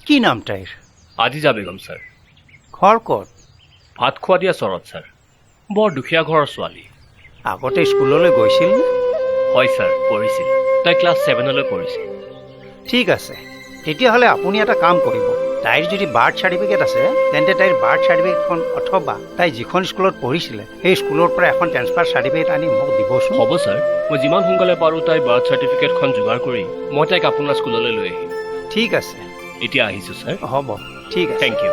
কি নাম তাইৰ? আজিজা বেগম ছাৰ। ঘৰ ক'ত? ভাত খোৱা দিয়া চৰত ছাৰ। বৰ দুখীয়া ঘৰৰ ছোৱালী। আগতে স্কুললৈ গৈছিল নে? হয় ছাৰ, পঢ়িছিল। তাই ক্লাছ 7লৈ পঢ়িছিল। ঠিক আছে, তেতিয়াহ'লে আপুনি এটা কাম কৰিব। তাইৰ যদি বাৰ্থ চাৰ্টিফিকেট আছে তেন্তে তাইৰ বাৰ্থ চাৰ্টিফিকেটখন অথবা তাই যিখন স্কুলত পঢ়িছিলে সেই স্কুলৰ পৰা এখন ট্ৰেন্সফাৰ চাৰ্টিফিকেট আনি মোক দিবচোন। হ'ব ছাৰ, মই যিমান সোনকালে পাৰোঁ তাইৰ বাৰ্থ চাৰ্টিফিকেটখন যোগাৰ কৰি মই তাইক আপোনাৰ স্কুললৈ লৈ আহিম। ঠিক আছে, এতিয়া আহিছোঁ ছাৰ। হ'ব, ঠিক আছে। Thank U.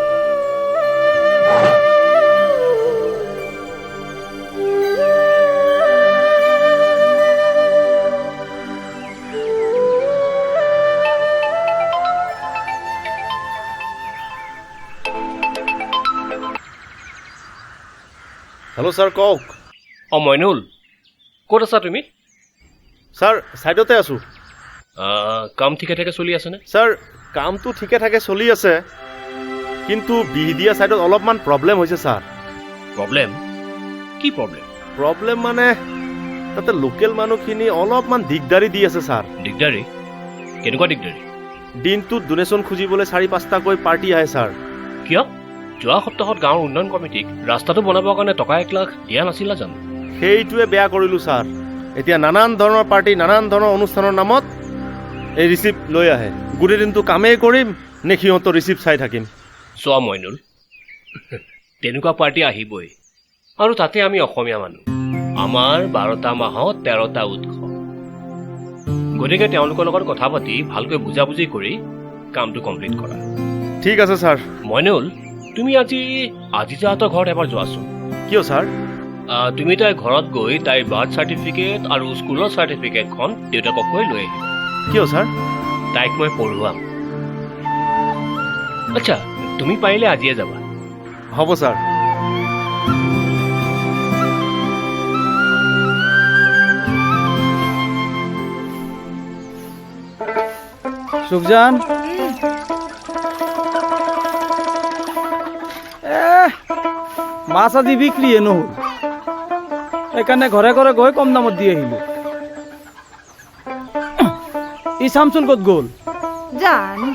হেল্ল' ছাৰ, কওক। অঁ মইনুল, ক'ত আছা তুমি? ছাৰ ছাইডতে আছোঁ। কাম ঠিকে ঠাকে চলি আছেনে? ছাৰ কামটো ঠিকে ঠাকে চলি আছে, কিন্তু বিহদিয়া ছাইডত অলপমান প্ৰব্লেম হৈছে ছাৰ। প্ৰব্লেম? কি প্ৰব্লেম? প্ৰব্লেম মানে তাতে লোকেল মানুহখিনি অলপমান দিগদাৰি দি আছে ছাৰ। দিগদাৰী? কেনেকুৱা দিগদাৰী? দিনটোত ডোনেশ্যন খুজিবলৈ 4-5টাকৈ পাৰ্টি আহে ছাৰ। কিয়? যোৱা সপ্তাহত গাঁৱৰ উন্নয়ন কমিটিক ৰাস্তাটো বনাবৰ কাৰণে টকা 1 লাখ দিয়া নাছিলা জানো? সেইটোৱে বেয়া কৰিলোঁ ছাৰ। এতিয়া নানান ধৰণৰ পাৰ্টি, নানান ধৰণৰ অনুষ্ঠানৰ নামত এই ৰিচিপ্ট লৈ আহে। গোটেই দিনটো কামেই কৰিম নে সিহঁতৰ ৰিচিপ্ট চাই থাকিম? চোৱা মইনুল, তেনেকুৱা পাৰ্টি আহিবই। আৰু তাতে আমি অসমীয়া মানুহ। আমাৰ 12টা মাহত 13টা উৎসৱ। গতিকে তেওঁলোকৰ লগত কথা পাতি ভালকৈ বুজাবুজি কৰি কামটো কমপ্লিট কৰা। ঠিক আছে ছাৰ। মইনুল, তুমি আজিজাহঁতৰ ঘৰত এবাৰ যোৱাচোন। কিয় ছাৰ? তুমি তাইৰ ঘৰত গৈ তাইৰ বাৰ্থ চাৰ্টিফিকেট আৰু স্কুলৰ চাৰ্টিফিকেটখন দেউতাকক কৈ লৈ আহিবা। কিয় ছাৰ? তাইক মই পঢ়ুৱাম। আচ্ছা, তুমি পাৰিলে আজিয়ে যাবা। হ'ব ছাৰ। সুখজান, মাছ আজি বিক্ৰীয়ে নহ'ল, সেইকাৰণে ঘৰে ঘৰে গৈ কম দামত দি আহিলো। ই চামচুল ক'ত গ'ল? জানো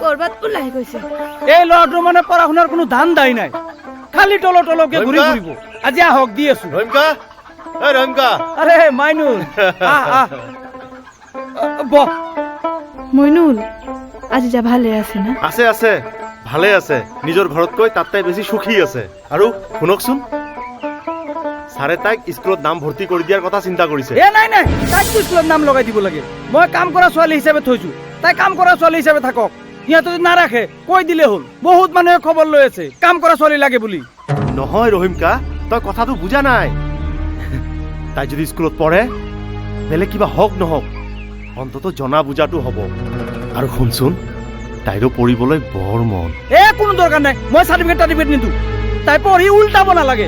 কৰবাত ওলাই গৈছে। এই ল'ৰাটোৰ মানে পঢ়া শুনাৰ কোনো ধান দাই নাই, খালি তলকে ঘূৰি ফুৰিব। আজি আহক, দি আছো। ৰহিমকা, এই ৰহিমকা। আৰে মাইনুল, আহ আহ, বহ। মইনুল, আজি যা ভালে আছে না? আছে আছে, ভালে আছে। নিজৰ ঘৰতকৈ তাত তাই বেছি সুখী আছে। আৰু শুনকচোন, ছাৰে তাইক স্কুলত নাম ভৰ্তি কৰি দিয়াৰ কথা চিন্তা কৰিছে। এ নাই নাই, তাইক স্কুলত নাম লগাই দিব লাগে। মই কাম কৰা ছোৱালী হিচাপে থৈছো, তাই কাম কৰা ছোৱালী হিচাপে থাকক। সিহঁতে যদি নাৰাখে কৈ দিলে হ'ল। বহুত মানুহে খবৰ লৈ আছে কাম কৰা ছোৱালী লাগে বুলি। নহয় ৰহিমকা, তই কথাটো বুজা নাই। তাই যদি স্কুলত পঢ়ে, বেলেগ কিবা হওক নহওক অন্তত জনা বুজাটো হ'ব। আৰু শুনচোন, তাইৰো পঢ়িবলৈ বৰ মন। এ কোনো দৰকাৰ নাই, মই চাৰ্টিফিকেট নিদো। তাই পঢ়ি উল্টাব নালাগে।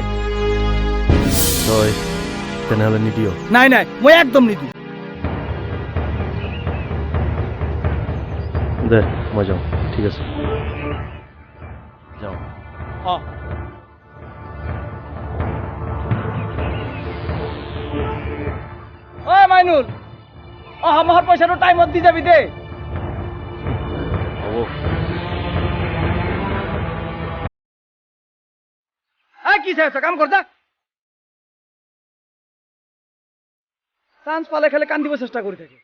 তই তেনেহ'লে নিদিয়? নাই নাই, মই একদম নিদো। দে মই যাওঁ। ঠিক আছে, যাওঁ। ঐ মাইনুল, অহা মাহৰ পইচাটো টাইমত দি যাবি দেই। হ'ব। কি চাই আছ? কাম কৰ যা। চান্স পালে খালি কান্দিব চেষ্টা কৰি থাকে।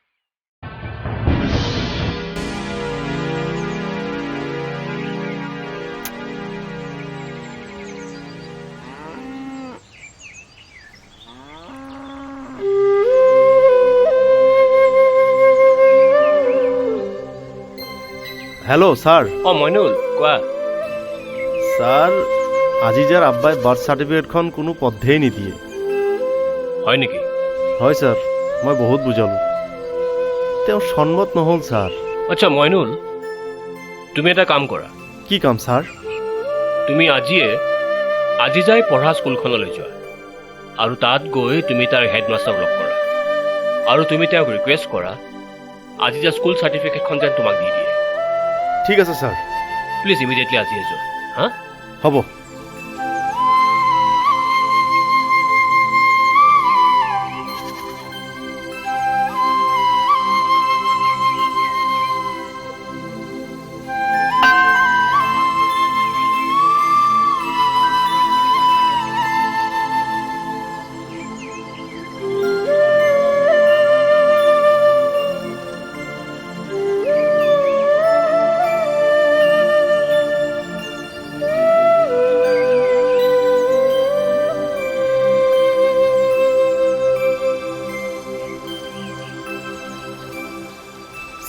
Hello' sir. অঁ মইনুল, কোৱা। ছাৰ, আজি যাৰ আব্বাই বাৰ্থ চাৰ্টিফিকেটখন কোনো পধ্যেই নিদিয়ে। হয় নেকি? হয় ছাৰ, মই বহুত বুজালোঁ, তেওঁ সন্মত নহ'ল ছাৰ। আচ্ছা মইনুল, তুমি এটা কাম কৰা। কি কাম ছাৰ? তুমি আজি যাই পঢ়া স্কুলখনলৈ যোৱা আৰু তাত গৈ তুমি তাৰ হেডমাষ্টাৰক লগ কৰা আৰু তুমি তেওঁক ৰিকুৱেষ্ট কৰা আজি যা স্কুল চাৰ্টিফিকেটখন যেন তোমাক দি দিয়ে। ঠিক আছে ছাৰ। প্লিজ ইমিডিয়েটলি আজিয়ে যোৱা। হা? হ'ব।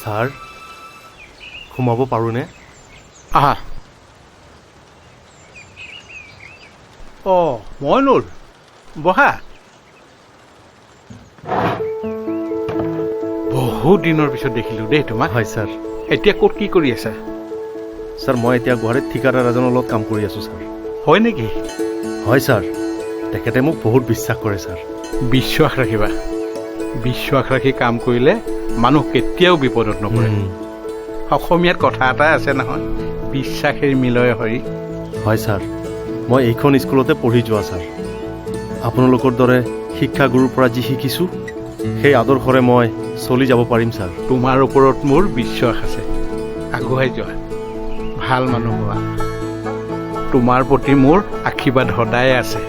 ছাৰ সোমাব পাৰোঁনে? আহা মইনুল বহা বহু দিনৰ পিছত দেখিলোঁ দেই তোমাক। হয় ছাৰ। এতিয়া ক'ত কি কৰি আছা? ছাৰ মই এতিয়া গুৱাহাটীত ঠিকাদাৰ এজনৰ লগত কাম কৰি আছোঁ ছাৰ। হয় নেকি? হয় ছাৰ, তেখেতে মোক বহুত বিশ্বাস কৰে ছাৰ। বিশ্বাস ৰাখিবা, বিশ্বাস ৰাখি কাম কৰিলে মানুহ কেতিয়াও বিপদত নপৰে। অসমীয়াত কথা এটা আছে নহয়, বিশ্বাসেই মিলয় হৰি। হয় ছাৰ, মই এইখন স্কুলতে পঢ়ি যোৱা ছাৰ। আপোনালোকৰ দৰে শিক্ষাগুৰুৰ পৰা যি শিকিছোঁ সেই আদৰ্শৰে মই চলি যাব পাৰিম ছাৰ। তোমাৰ ওপৰত মোৰ বিশ্বাস আছে। আগুৱাই যোৱা, ভাল মানুহ হোৱা। তোমাৰ প্ৰতি মোৰ আশীৰ্বাদ সদায় আছে।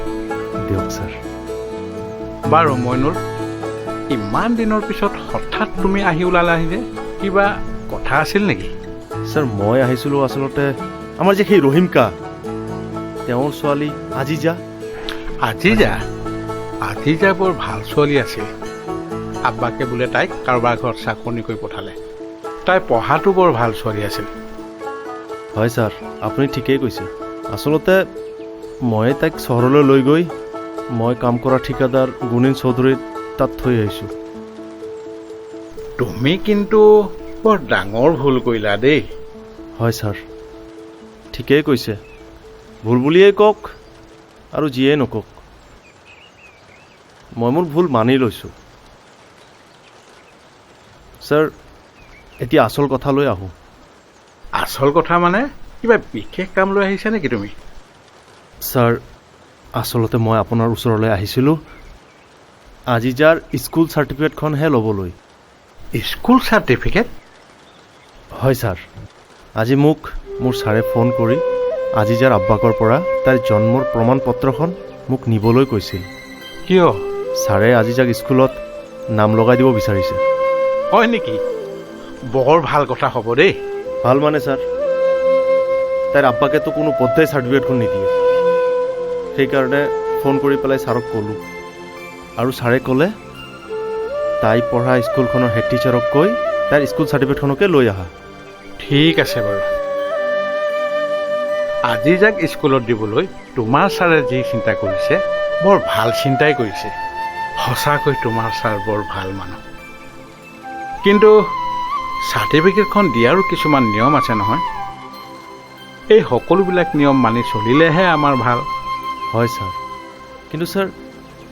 দিয়ক ছাৰ। বাৰু মইনুল, ইমান দিনৰ পিছত হঠাৎ তুমি আহি ওলালাহি যে, কিবা কথা আছিল নেকি? ছাৰ মই আহিছিলোঁ আচলতে আমাৰ যে সেই ৰহিমকা তেওঁৰ ছোৱালী আজিজা। আজিজা বৰ ভাল ছোৱালী আছিল। আব্বাকে বোলে তাইক কাৰোবাৰ ঘৰত চাকৰি কৰি পঠালে। তাই পঢ়াটো বৰ ভাল ছোৱালী আছিল। হয় ছাৰ, আপুনি ঠিকেই কৈছে। আচলতে মই তাইক চহৰলৈ লৈ গৈ মই কাম কৰা ঠিকাদাৰ গুণীন চৌধুৰীৰ তাত থৈ আহিছোঁ। তুমি কিন্তু বৰ ডাঙৰ ভুল কৰিলা দেই। হয় ছাৰ, ঠিকেই কৈছে। ভুল বুলিয়েই কওক আৰু যিয়েই নকওক, মই মোৰ ভুল মানি লৈছোঁ। ছাৰ, এতিয়া আচল কথালৈ আহোঁ। আচল কথা মানে কিবা বিশেষ কাম লৈ আহিছা নেকি তুমি? ছাৰ, আচলতে মই আপোনাৰ ওচৰলৈ আহিছিলোঁ আজিজাৰ স্কুল চাৰ্টিফিকেটখনহে ল'বলৈ। School certificate? হয় ছাৰ, আজি মোক মোৰ ছাৰে ফোন কৰি আজিজাৰ আব্বাকৰ পৰা তাইৰ জন্মৰ প্ৰমাণ পত্ৰখন মোক নিবলৈ কৈছিল। কিয়? ছাৰে আজিজাক স্কুলত নাম লগাই দিব বিচাৰিছে। হয় নেকি? বৰ ভাল কথা হ'ব দেই। ভাল মানে ছাৰ, তাইৰ আব্বাকেতো কোনো পধ্যেই চাৰ্টিফিকেটখন নিদিয়ে। সেইকাৰণে ফোন কৰি পেলাই ছাৰক ক'লোঁ আৰু ছাৰে ক'লে তাই পঢ়া স্কুলখনৰ হেড টিচাৰক কৈ তাইৰ স্কুল চাৰ্টিফিকেটখনকে লৈ আহা। ঠিক আছে বাৰু। আজি যাক স্কুলত দিবলৈ তোমাৰ ছাৰে যি চিন্তা কৰিছে বৰ ভাল চিন্তাই কৰিছে। সঁচাকৈ তোমাৰ ছাৰ বৰ ভাল মানুহ। কিন্তু চাৰ্টিফিকেটখন দিয়াৰো কিছুমান নিয়ম আছে নহয়। এই সকলোবিলাক নিয়ম মানি চলিলেহে আমাৰ ভাল। হয় ছাৰ, কিন্তু ছাৰ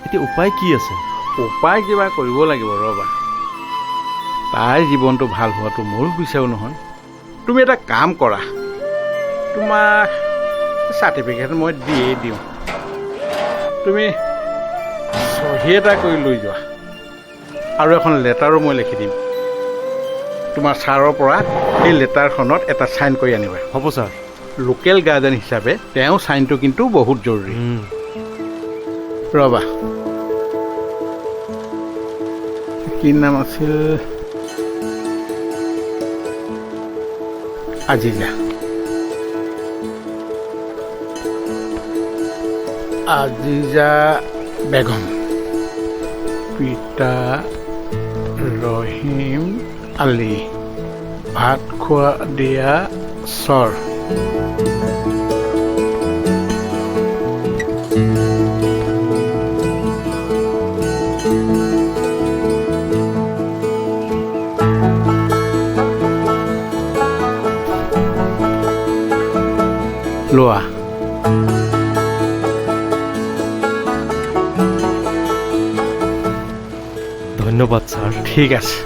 এতিয়া উপায় কি আছে? উপায় কিবা কৰিব লাগিব ৰ'বা। তাইৰ জীৱনটো ভাল হোৱাটো মোৰো বিচাৰো নহয়। তুমি এটা কাম কৰা, তোমাক চাৰ্টিফিকেট মই দিয়েই দিওঁ। তুমি চহী এটা কৰি লৈ যোৱা আৰু এখন লেটাৰো মই লিখি দিম। তোমাৰ ছাৰৰ পৰা এই লেটাৰখনত এটা চাইন কৰি আনিবা। হ'ব ছাৰ। লোকেল গাৰ্জেন হিচাপে তেওঁ চাইনটো কিন্তু বহুত জৰুৰী। ৰ'বা, কি নাম আছিল? আজিজা। আজিজা বেগম, পিতা ৰহিম আলী, ভাত খোৱা দিয়া চৰ। লোৱা। ধন্যবাদ ছাৰ। ঠিক আছে,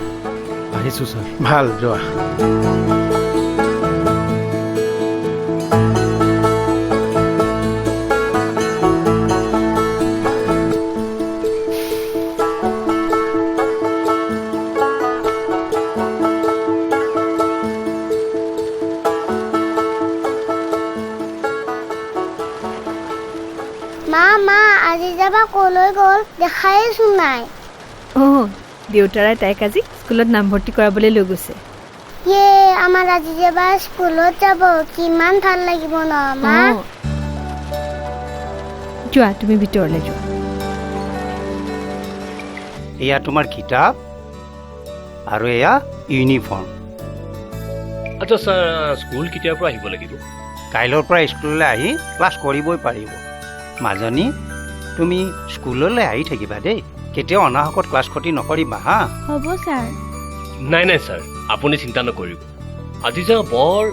আহিছোঁ ছাৰ। ভাল, যোৱা। মা আজি যাবা কলৈ গ'ল দেখাইচোন নাই। অঁ, দেউতাৰাই তাইক আজি স্কুলত নামভৰ্তি কৰাবলৈ লৈ গৈছে। ইয়ে, আমাৰ আজি যাবা স্কুলত যাব, কিমান ভাল লাগিব ন মা। অঁ, যোৱা তুমি ভিতৰলৈ যোৱা। এয়া তোমাৰ কিতাপ আৰু এয়া ইউনিফৰ্ম। আচ্ছা ছাৰ স্কুল কেতিয়াৰ পৰা আহিব লাগিব কাইলৈৰ পৰা স্কুললৈ আহি ক্লাছ কৰিবই পাৰিব মাজনী তুমি স্কুললৈ আহি থাকিবা দেই কেতিয়াও অনাহকত ক্লাছ ক্ষতি নকৰিবা হা হ'ব ছাৰ নাই নাই ছাৰ আপুনি চিন্তা নকৰিব আজি যে বৰ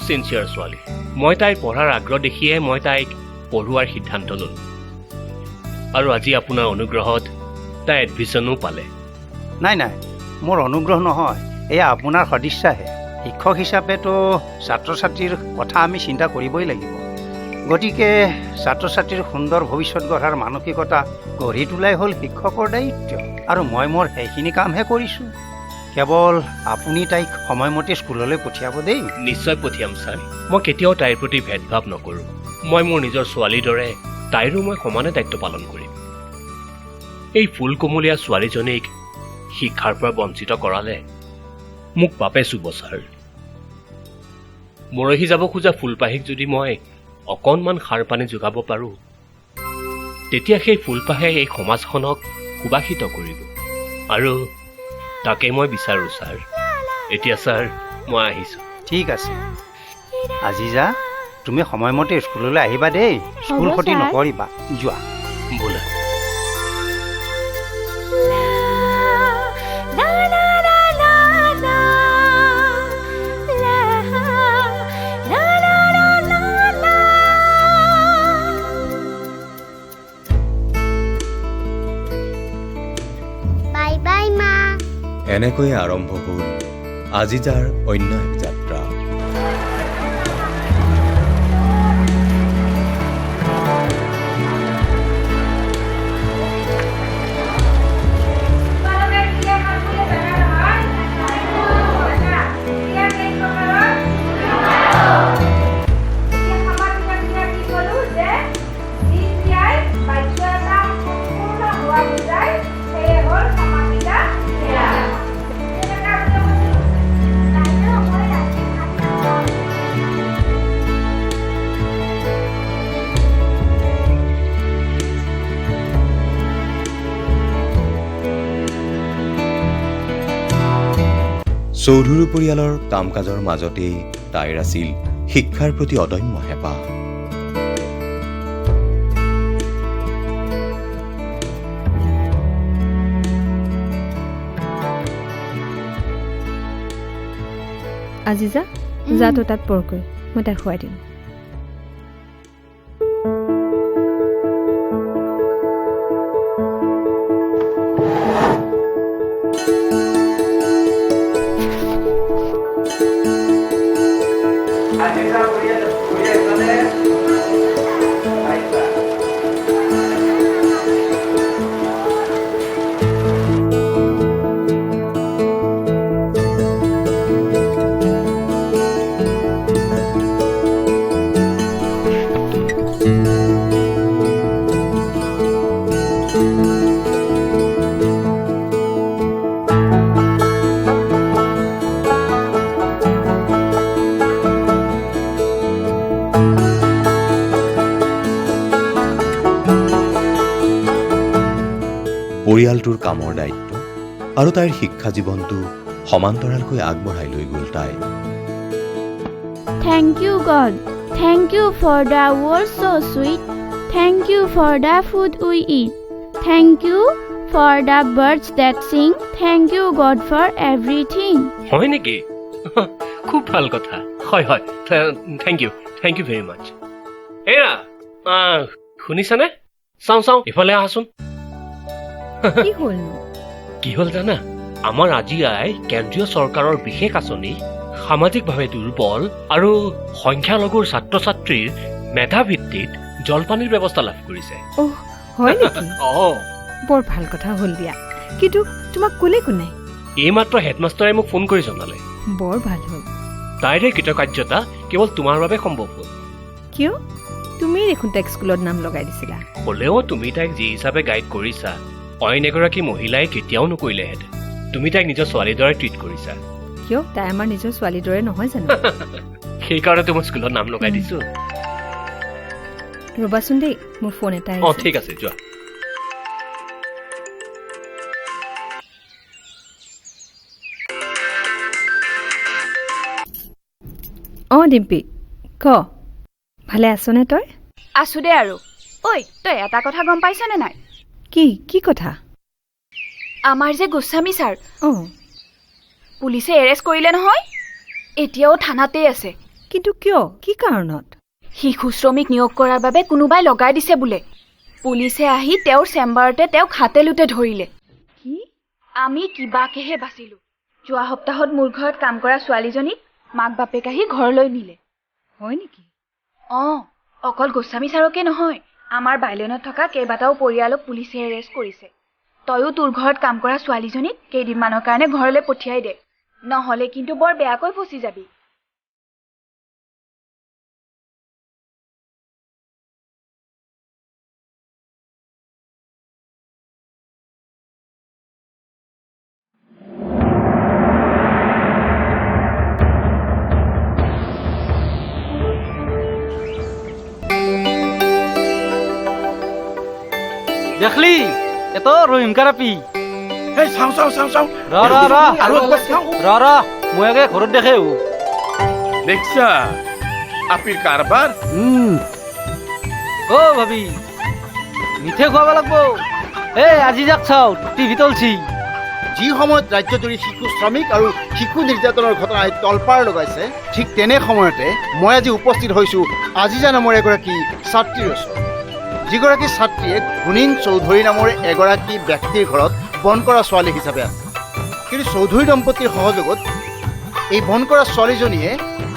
চিনচিয়াৰ ছোৱালী মই তাইৰ পঢ়াৰ আগ্ৰহ দেখিয়ে মই তাইক পঢ়োৱাৰ সিদ্ধান্ত ল'লোঁ আৰু আজি আপোনাৰ অনুগ্ৰহত তাই এডমিশ্যনো পালে নাই নাই মোৰ অনুগ্ৰহ নহয় এয়া আপোনাৰ সদিচ্ছাহে শিক্ষক হিচাপেতো ছাত্ৰ ছাত্ৰীৰ কথা আমি চিন্তা কৰিবই লাগিব গতিকে ছাত্ৰ ছাত্ৰীৰ সুন্দৰ ভৱিষ্যত গঢ়াৰ মানসিকতা গঢ়ি তোলাই হ'ল শিক্ষকৰ দায়িত্ব আৰু মই মোৰ সেইখিনি কামহে কৰিছোঁ কেৱল আপুনি তাইক সময়মতে স্কুললৈ পঠিয়াব দেই নিশ্চয় পঠিয়াম ছাৰ মই কেতিয়াও তাইৰ প্ৰতি ভেদভাৱ নকৰোঁ মই মোৰ নিজৰ ছোৱালীৰ দৰে তাইৰো মই সমানে দায়িত্ব পালন কৰিম এই ফুল কোমলীয়া ছোৱালীজনীক শিক্ষাৰ পৰা বঞ্চিত কৰালে মোক পাপে চুব ছাৰ মৰহি যাব খোজা ফুলপাহিক যদি মই অকণমান সাৰ পানী যোগাব পাৰোঁ তেতিয়া সেই ফুলপাহে এই সমাজখনক সুবাসিত কৰিব আৰু তাকে মই বিচাৰোঁ ছাৰ এতিয়া ছাৰ মই আহিছোঁ ঠিক আছে আজি যা তুমি সময়মতে স্কুললৈ আহিবা দেই স্কুল ক্ষতি ছাৰ। নকৰিবা যোৱা বোলা বাই বাই মা এনেকৈয়ে আৰম্ভ হ'ল আজি যাৰ অন্য এক যাত্ৰা চৌধুৰী পৰিয়ালৰ কাম কাজৰ মাজতেই তাইৰ আছিল শিক্ষাৰ প্ৰতি অদম্য হেঁপাহ আজি যা তো তাত পৰকৈ মই তাক খুৱাই দিম পৰিয়ালটোৰ কামৰ দায়িত্ব আৰু তাইৰ শিক্ষা জীৱনটো সমান্তৰালকৈ আগবঢ়াই লৈ গ'ল তাই Thank you, God. Thank you for the words so sweet. Thank you for the food we eat. Thank you for the birds that sing. Thank you, God, for everything. হয় নেকি খুব ভাল কথা হয় হয় থেংক ইউ ভেৰি মাছ এৰা শুনিছানে চাওঁ ইফালে আহাচোন কি হ'লনো কি হ'ল জানা আমাৰ আজি আই কেন্দ্ৰীয় চৰকাৰৰ বিশেষ আঁচনি সামাজিকভাৱে দুৰ্বল আৰু সংখ্যালঘুৰ ছাত্ৰ ছাত্ৰীৰ মেধা ভিত্তিত জলপানীৰ ব্যৱস্থা লাভ কৰিছে অহ হয় নেকি অঁ বৰ ভাল কথা হ'ল দিয়া কিন্তু তোমাক ক'লে কোনে এইমাত্ৰ হেডমাষ্টাৰে মোক ফোন কৰি জনালে বৰ ভাল হ'ল তাইৰে কৃতকাৰ্যতা কেৱল তোমাৰ বাবে সম্ভৱ হ'ল কিয় তুমি দেখোন তাইক স্কুলত নাম লগাই দিছিলা হ'লেও তুমি তাইক যি হিচাপে গাইড কৰিছা অইন এগৰাকী মহিলাই কেতিয়াও নকৰিলেহেঁতেন তুমি তাইক নিজৰ ছোৱালীৰ দৰে ট্ৰিট কৰিছা কিয় তাই আমাৰ নিজৰ ছোৱালীৰ দৰে নহয় জানো সেইকাৰণেতো মই স্কুলত নাম লগাই দিছো ৰ'বাচোন দেই মোৰ ফোন এটা অঁ আহিছে ঠিক আছে যোৱা অঁ ডিম্পী ক ভালে আছনে তই আছো দে আৰু ঐ তই এটা কথা গম পাইছনে নাই কি কি কথা আমাৰ যে গোস্বামী ছাৰ অঁ পুলিচে এৰেষ্ট কৰিলে নহয় এতিয়াও থানাতেই আছে কিন্তু কিয় কি কাৰণত শিশু শ্ৰমিক নিয়োগ কৰাৰ বাবে কোনোবাই লগাই দিছে বোলে পুলিচে আহি তেওঁৰ চেম্বাৰতে তেওঁক হাতে লোটে ধৰিলে কি আমি কিবাকেহে বাচিলো যোৱা সপ্তাহত মোৰ ঘৰত কাম কৰা ছোৱালীজনীক মাক বাপেক আহি ঘৰলৈ নিলে হয় নেকি অঁ অকল গোস্বামী ছাৰকে নহয় আমাৰ বাইলেনত থকা কেইবাটাও পৰিয়ালক পুলিচে এৰেষ্ট কৰিছে তয়ো তোৰ ঘৰত কাম কৰা ছোৱালীজনীক কেইদিনমানৰ কাৰণে ঘৰলৈ পঠিয়াই দে নহ'লে কিন্তু বৰ বেয়াকৈ ফচি যাবি দেখলি এত ৰহিম কাৰাপি এই চাওঁ চাওঁ চাওঁ চাওঁ আৰু একবাৰ চাওঁ। ৰ মই আগে ঘৰত দেখে দেখছা আপিৰ কাৰবাৰ ও ভাবি মিঠে খুৱাব লাগব আজি যাক চাও টিভি তলছি যি সময়ত ৰাজ্যজুৰি শিশু শ্ৰমিক আৰু শিশু নিৰ্যাতনৰ ঘটনাই তলপাৰ লগাইছে ঠিক তেনে সময়তে মই আজি উপস্থিত হৈছোঁ আজিজা নামৰ এগৰাকী ছাত্ৰীৰ ওচৰত যিগৰাকী ছাত্ৰীয়ে গুণীন চৌধুৰী নামৰ এগৰাকী ব্যক্তিৰ ঘৰত বন কৰা ছোৱালী হিচাপে আছে কিন্তু চৌধুৰী দম্পতীৰ সহযোগত এই বন কৰা ছোৱালীজনীয়ে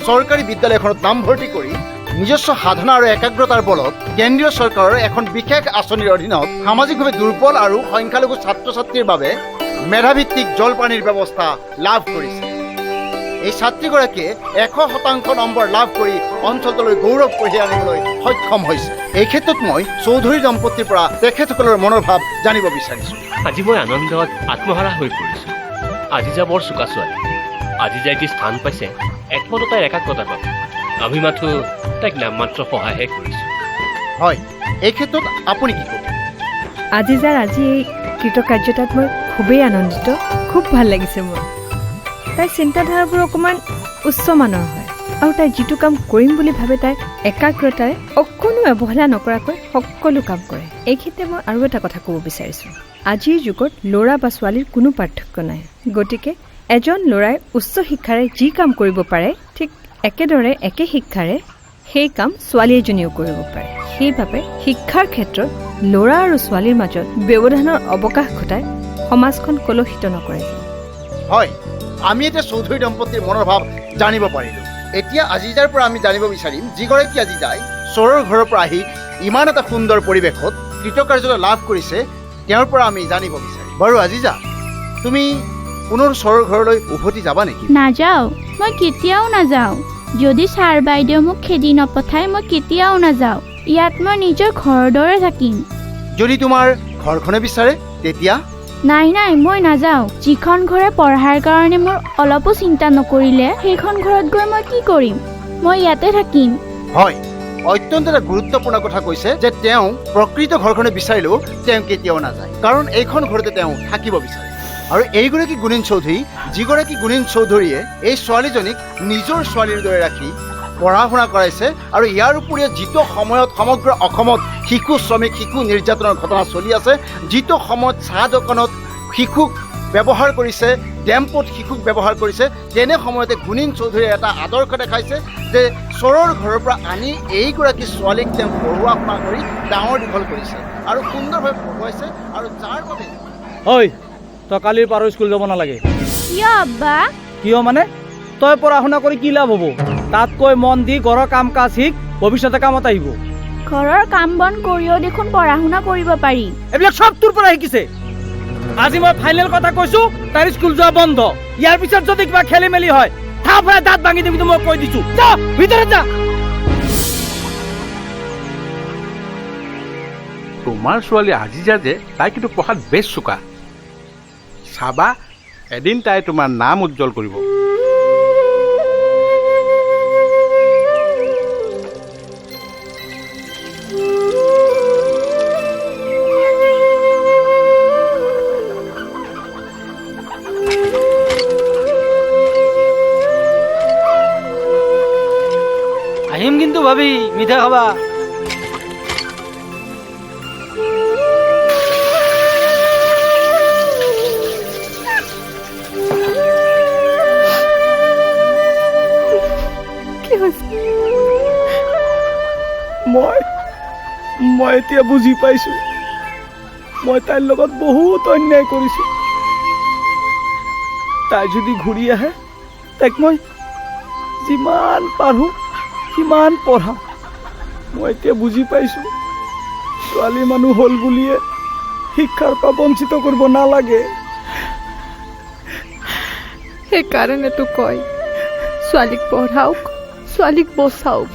চৰকাৰী বিদ্যালয়খনত নামভৰ্তি কৰি নিজস্ব সাধনা আৰু একাগ্ৰতাৰ বলত কেন্দ্ৰীয় চৰকাৰৰ এখন বিশেষ আঁচনিৰ অধীনত সামাজিকভাৱে দুৰ্বল আৰু সংখ্যালঘু ছাত্ৰ ছাত্ৰীৰ বাবে মেধাভিত্তিক জলপানীৰ ব্যৱস্থা লাভ কৰিছে এই ছাত্ৰীগৰাকীয়ে 100% নম্বৰ লাভ কৰি অঞ্চলটোলৈ গৌৰৱ কঢ়িয়াই আনিবলৈ সক্ষম হৈছে এই ক্ষেত্ৰত মই চৌধুৰী দম্পতীৰ পৰা তেখেতসকলৰ মনৰ ভাৱ জানিব বিচাৰিছোঁ আজি মই আনন্দত আত্মহাৰা হৈ পৰিছোঁ আজি যা বৰ চোকা ছোৱালী আজি যাই যি স্থান পাইছে একমাত্ৰ তাইৰ একাগ্ৰতাৰ বাবে আমি মাথো তাইক নামমাত্ৰ সহায়হে কৰিছোঁ হয় এই ক্ষেত্ৰত আপুনি কি ক'ব আজি যাৰ আজি এই কৃতকাৰ্যতাত মই খুবেই আনন্দিত খুব ভাল লাগিছে মোৰ তাইৰ চিন্তাধাৰাবোৰ অকণমান উচ্চমানৰ হয় আৰু তাই যিটো কাম কৰিম বুলি ভাবে তাই একাগ্ৰতাৰে অকণো অৱহেলা নকৰাকৈ সকলো কাম কৰে এই ক্ষেত্ৰত মই আৰু এটা কথা ক'ব বিচাৰিছোঁ আজিৰ যুগত ল'ৰা বা ছোৱালীৰ কোনো পাৰ্থক্য নাই গতিকে এজন ল'ৰাই উচ্চ শিক্ষাৰে যি কাম কৰিব পাৰে ঠিক একেদৰে একে শিক্ষাৰে সেই কাম ছোৱালী এজনীও কৰিব পাৰে সেইবাবে শিক্ষাৰ ক্ষেত্ৰত ল'ৰা আৰু ছোৱালীৰ মাজত ব্যৱধানৰ অৱকাশ ঘটাই সমাজখন কলুষিত নকৰে হয় আমি এতিয়া চৌধুৰী দম্পতীৰ মনৰ ভাৱ জানিব পাৰিলোঁ এতিয়া আজিজাৰ পৰা আমি জানিব বিচাৰিম যিগৰাকী আজি যায় চোৰৰ ঘৰৰ পৰা আহি ইমান এটা সুন্দৰ পৰিৱেশত কৃতকাৰ্যতা লাভ কৰিছে তেওঁৰ পৰা আমি জানিব বিচাৰিম বাৰু আজিজা তুমি পুনৰ চোৰৰ ঘৰলৈ উভতি যাবা নেকি নাযাওঁ মই কেতিয়াও নাযাওঁ যদি ছাৰ বাইদেউ মোক খেদি নপঠায় মই কেতিয়াও নাযাওঁ ইয়াত মই নিজৰ ঘৰৰ দৰে থাকিম যদি তোমাৰ ঘৰখনে বিচাৰে তেতিয়া নাই নাই মই নাযাওঁ যিখন ঘৰে পঢ়াৰ কাৰণে মোৰ অলপো চিন্তা নকৰিলে সেইখন ঘৰত গৈ মই কি কৰিম মই ইয়াতে থাকিম হয় অত্যন্ত এটা গুৰুত্বপূৰ্ণ কথা কৈছে যে তেওঁ প্ৰকৃত ঘৰখনে বিচাৰিলেও তেওঁ কেতিয়াও নাযায় কাৰণ এইখন ঘৰতে তেওঁ থাকিব বিচাৰে আৰু এইগৰাকী গুণীন চৌধুৰী যিগৰাকী গুণীন চৌধুৰীয়ে এই ছোৱালীজনীক নিজৰ ছোৱালীৰ দৰে ৰাখি পঢ়া শুনা কৰাইছে আৰু ইয়াৰ উপৰিও যিটো সময়ত সমগ্ৰ অসমত শিশু শ্ৰমিক শিশু নিৰ্যাতনৰ ঘটনা চলি আছে যিটো সময়ত চাহ দোকানত শিশুক ব্যৱহাৰ কৰিছে ডেম্পত শিশুক ব্যৱহাৰ কৰিছে তেনে সময়তে গুণীন চৌধুৰীয়ে এটা আদৰ্শ দেখাইছে যে চোৰৰ ঘৰৰ পৰা আনি এইগৰাকী ছোৱালীক তেওঁ পঢ়ুৱা শুনা কৰি ডাঙৰ দীঘল কৰিছে আৰু সুন্দৰভাৱে পঢ়ুৱাইছে আৰু যাৰ বাবে ঐ তই কালিৰ পৰা স্কুল যাব নালাগে কিয় আব্বা কিয় মানে তই পঢ়া শুনা কৰি কি লাভ হ'ব তাতকৈ মন দি ঘৰৰ কাম কাজ শিক ভৱিষ্যতে কামত আহিব ঘৰৰ কাম বন কৰিও দেখোন পঢ়া শুনা কৰিব পাৰি এইবিলাক সব তোৰ পৰা শিকিছে আজি মই ফাইনেল কথা কৈছো তাইৰ স্কুল যোৱা বন্ধ ইয়াৰ পিছত যদি কিবা খেলি মেলি হয় থাপ হৈ দাঁত ভাঙি দিবি মই কৈ দিছো যা ভিতৰত যা তোমাৰ ছোৱালী আজিজা যে তাই কিন্তু পঢ়াত বেছ চোকা চাবা এদিন তাই তোমাৰ নাম উজ্জ্বল কৰিব ভাবি মিঠা খাবা কি হৈছে? মই এতিয়া বুজি পাইছো মই তাইৰ লগত বহুত অন্যায় কৰিছো। তাই যদি ঘূৰি আহে তাইক মই যিমান পাৰোঁ সিমান পঢ়াম। মই এতিয়া বুজি পাইছো ছোৱালী মানুহ হ'ল বুলিয়ে শিক্ষাৰ পৰা বঞ্চিত কৰিব নালাগে। সেইকাৰণেতো কয় ছোৱালীক পঢ়াওক, ছোৱালীক বচাওক।